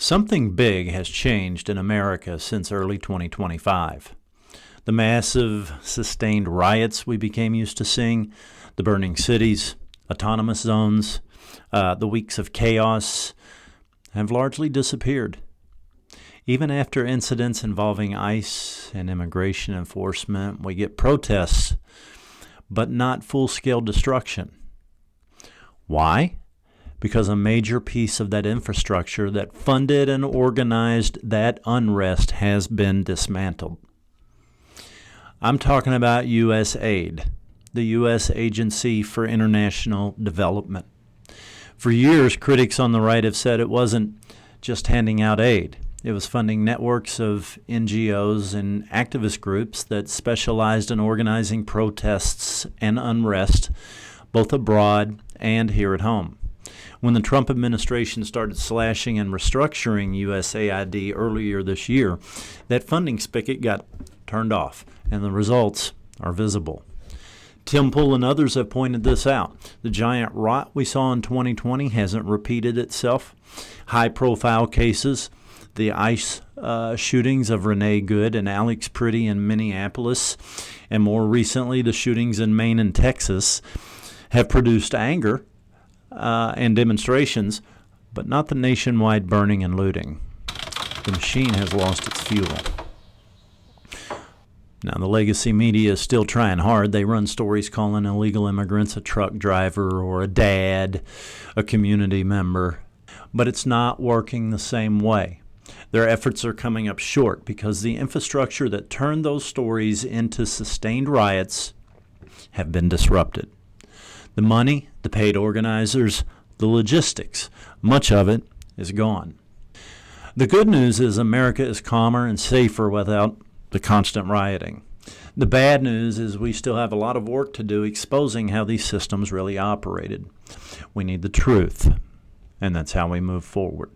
Something big has changed in America since early 2025. The massive, sustained riots we became used to seeing, the burning cities, autonomous zones, the weeks of chaos have largely disappeared. Even after incidents involving ICE and immigration enforcement, we get protests, but not full-scale destruction. Why? Because a major piece of that infrastructure that funded and organized that unrest has been dismantled. I'm talking about USAID, the U.S. Agency for International Development. For years, critics on the right have said it wasn't just handing out aid. It was funding networks of NGOs and activist groups that specialized in organizing protests and unrest, both abroad and here at home. When the Trump administration started slashing and restructuring USAID earlier this year, that funding spigot got turned off, and the results are visible. Tim Pool and others have pointed this out. The giant rot we saw in 2020 hasn't repeated itself. High-profile cases, the ICE shootings of Renee Good and Alex Pretty in Minneapolis, and more recently the shootings in Maine and Texas, have produced anger and demonstrations, but not the nationwide burning and looting. The machine has lost its fuel. Now, the legacy media is still trying hard. They run stories calling illegal immigrants a truck driver or a dad, a community member, but it's not working the same way. Their efforts are coming up short because the infrastructure that turned those stories into sustained riots have been disrupted. The money, the paid organizers, the logistics, much of it is gone. The good news is America is calmer and safer without the constant rioting. The bad news is we still have a lot of work to do exposing how these systems really operated. We need the truth, and that's how we move forward.